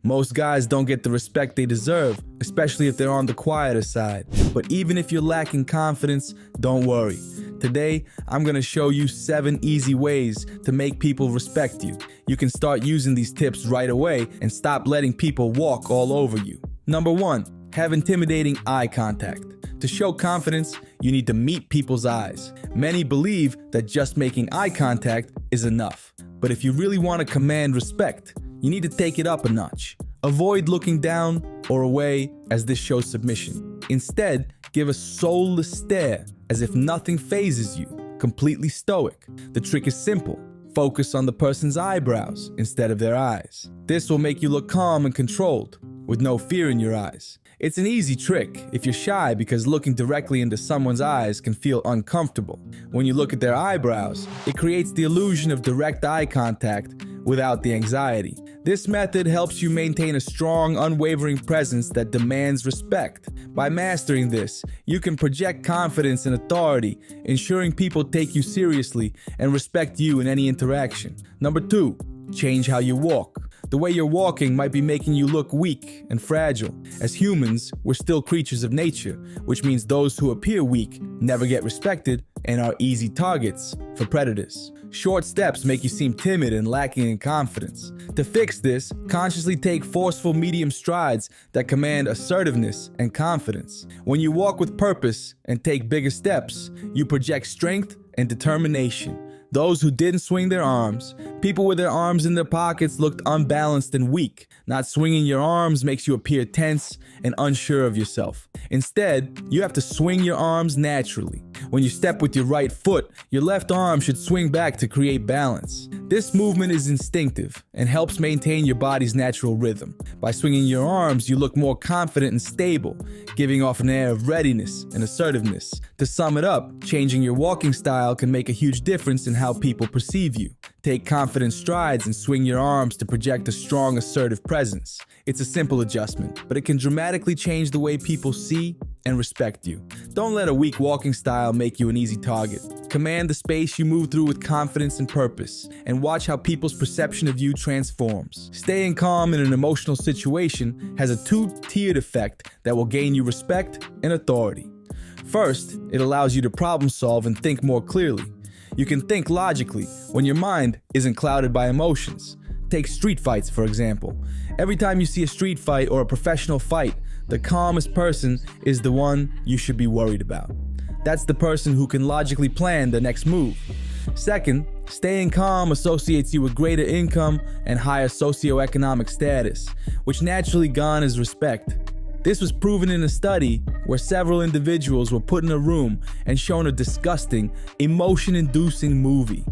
Most guys don't get the respect they deserve, especially if they're on the quieter side. But even if you're lacking confidence, don't worry. Today, I'm gonna show you 7 easy ways to make people respect you. You can start using these tips right away and stop letting people walk all over you. Number 1, have intimidating eye contact. To show confidence, you need to meet people's eyes. Many believe that just making eye contact is enough. But if you really want to command respect, you need to take it up a notch. Avoid looking down or away, as this shows submission. Instead, give a soulless stare as if nothing phases you, completely stoic. The trick is simple. Focus on the person's eyebrows instead of their eyes. This will make you look calm and controlled, with no fear in your eyes. It's an easy trick if you're shy because looking directly into someone's eyes can feel uncomfortable. When you look at their eyebrows, it creates the illusion of direct eye contact without the anxiety. This method helps you maintain a strong, unwavering presence that demands respect. By mastering this, you can project confidence and authority, ensuring people take you seriously and respect you in any interaction. Number 2, change how you walk. The way you're walking might be making you look weak and fragile. As humans, we're still creatures of nature, which means those who appear weak never get respected and are easy targets for predators. Short steps make you seem timid and lacking in confidence. To fix this, consciously take forceful medium strides that command assertiveness and confidence. When you walk with purpose and take bigger steps, you project strength and determination. Those who didn't swing their arms, people with their arms in their pockets, looked unbalanced and weak. Not swinging your arms makes you appear tense and unsure of yourself. Instead, you have to swing your arms naturally. When you step with your right foot, your left arm should swing back to create balance. This movement is instinctive and helps maintain your body's natural rhythm. By swinging your arms, you look more confident and stable, giving off an air of readiness and assertiveness. To sum it up, changing your walking style can make a huge difference in how people perceive you. Take confident strides and swing your arms to project a strong, assertive presence. It's a simple adjustment, but it can dramatically change the way people see and respect you. Don't let a weak walking style make you an easy target. Command the space you move through with confidence and purpose, and watch how people's perception of you transforms. Staying calm in an emotional situation has a 2-tiered effect that will gain you respect and authority. First, it allows you to problem solve and think more clearly. You can think logically when your mind isn't clouded by emotions. Take street fights, for example. Every time you see a street fight or a professional fight, the calmest person is the one you should be worried about. That's the person who can logically plan the next move. Second, staying calm associates you with greater income and higher socioeconomic status, which naturally garners respect. This was proven in a study where several individuals were put in a room and shown a disgusting, emotion-inducing movie.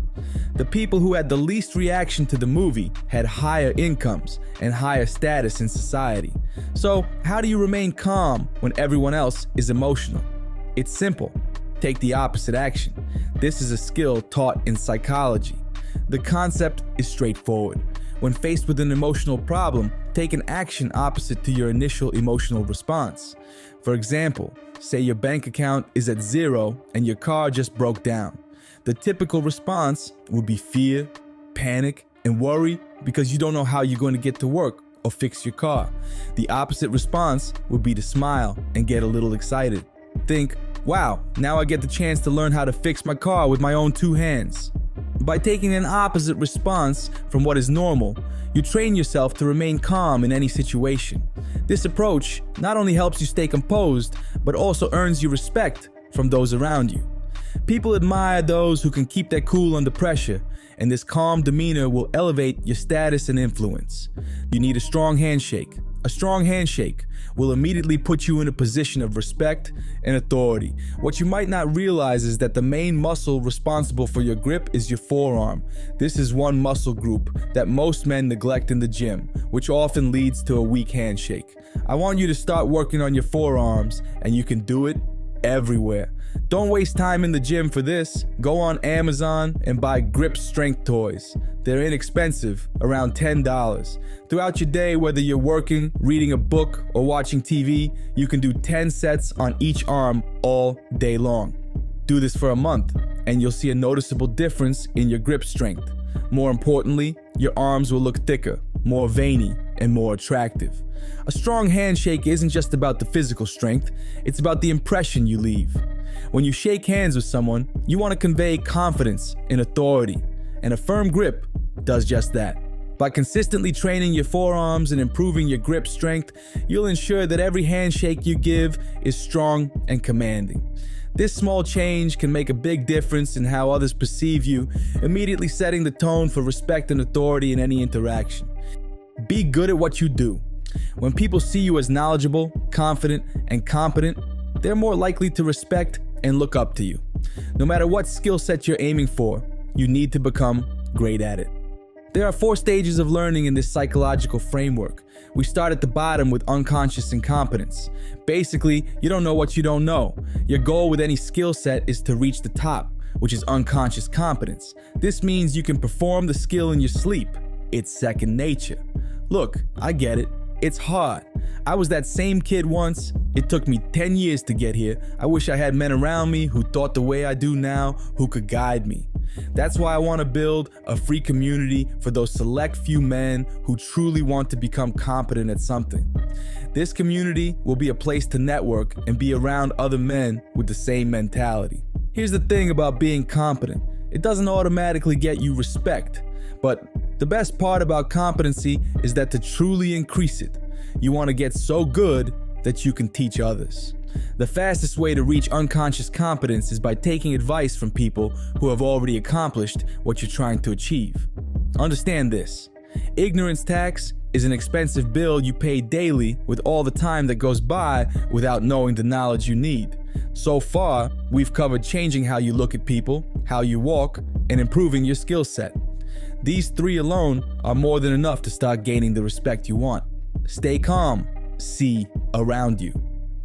The people who had the least reaction to the movie had higher incomes and higher status in society. So, how do you remain calm when everyone else is emotional? It's simple. Take the opposite action. This is a skill taught in psychology. The concept is straightforward. When faced with an emotional problem, take an action opposite to your initial emotional response. For example, say your bank account is at 0 and your car just broke down. The typical response would be fear, panic, and worry because you don't know how you're going to get to work or fix your car. The opposite response would be to smile and get a little excited. Think, wow, now I get the chance to learn how to fix my car with my own 2 hands. By taking an opposite response from what is normal, you train yourself to remain calm in any situation. This approach not only helps you stay composed, but also earns you respect from those around you. People admire those who can keep their cool under pressure, and this calm demeanor will elevate your status and influence. You need a strong handshake. A strong handshake will immediately put you in a position of respect and authority. What you might not realize is that the main muscle responsible for your grip is your forearm. This is one muscle group that most men neglect in the gym, which often leads to a weak handshake. I want you to start working on your forearms, and you can do it everywhere. Don't waste time in the gym for this. Go on Amazon and buy grip strength toys. They're inexpensive, around $10. Throughout your day, whether you're working, reading a book, or watching TV, you can do 10 sets on each arm all day long. Do this for a month, and you'll see a noticeable difference in your grip strength. More importantly, your arms will look thicker, more veiny, and more attractive. A strong handshake isn't just about the physical strength, it's about the impression you leave. When you shake hands with someone, you want to convey confidence and authority, and a firm grip does just that. By consistently training your forearms and improving your grip strength, you'll ensure that every handshake you give is strong and commanding. This small change can make a big difference in how others perceive you, immediately setting the tone for respect and authority in any interaction. Be good at what you do. When people see you as knowledgeable, confident, and competent, they're more likely to respect and look up to you. No matter what skill set you're aiming for, you need to become great at it. There are 4 stages of learning in this psychological framework. We start at the bottom with unconscious incompetence. Basically, you don't know what you don't know. Your goal with any skill set is to reach the top, which is unconscious competence. This means you can perform the skill in your sleep. It's second nature. Look, I get it. It's hard. I was that same kid once. It took me 10 years to get here. I wish I had men around me who thought the way I do now, who could guide me. That's why I want to build a free community for those select few men who truly want to become competent at something. This community will be a place to network and be around other men with the same mentality. Here's the thing about being competent. It doesn't automatically get you respect, but the best part about competency is that to truly increase it, you want to get so good that you can teach others. The fastest way to reach unconscious competence is by taking advice from people who have already accomplished what you're trying to achieve. Understand this. Ignorance tax is an expensive bill you pay daily with all the time that goes by without knowing the knowledge you need. So far, we've covered changing how you look at people, how you walk, and improving your skill set. These 3 alone are more than enough to start gaining the respect you want. Stay calm. See around you.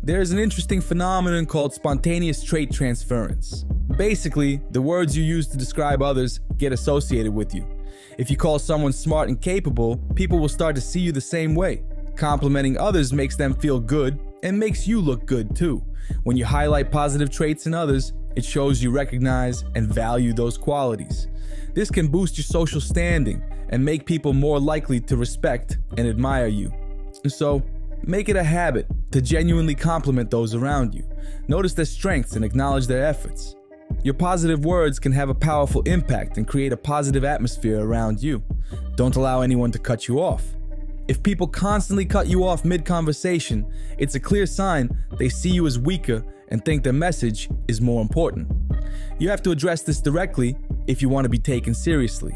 There is an interesting phenomenon called spontaneous trait transference. Basically, the words you use to describe others get associated with you. If you call someone smart and capable, people will start to see you the same way. Complimenting others makes them feel good and makes you look good too. When you highlight positive traits in others, it shows you recognize and value those qualities. This can boost your social standing and make people more likely to respect and admire you. So, make it a habit to genuinely compliment those around you. Notice their strengths and acknowledge their efforts. Your positive words can have a powerful impact and create a positive atmosphere around you. Don't allow anyone to cut you off. If people constantly cut you off mid-conversation, it's a clear sign they see you as weaker and think their message is more important. You have to address this directly if you want to be taken seriously.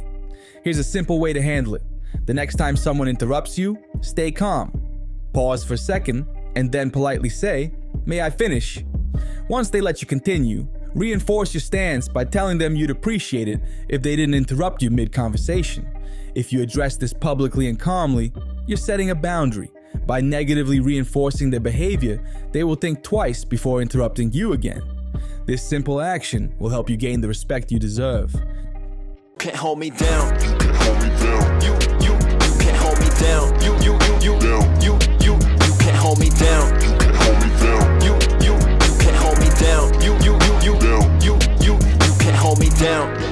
Here's a simple way to handle it. The next time someone interrupts you, stay calm. Pause for a second, and then politely say, "May I finish?" Once they let you continue, reinforce your stance by telling them you'd appreciate it if they didn't interrupt you mid-conversation. If you address this publicly and calmly, you're setting a boundary. By negatively reinforcing their behavior, they will think twice before interrupting you again. This simple action will help you gain the respect you deserve. Can't hold me down. You can't hold me down. You can't hold me down. You can't hold me down. You can't hold me down. You can't hold me down. You can't hold me down.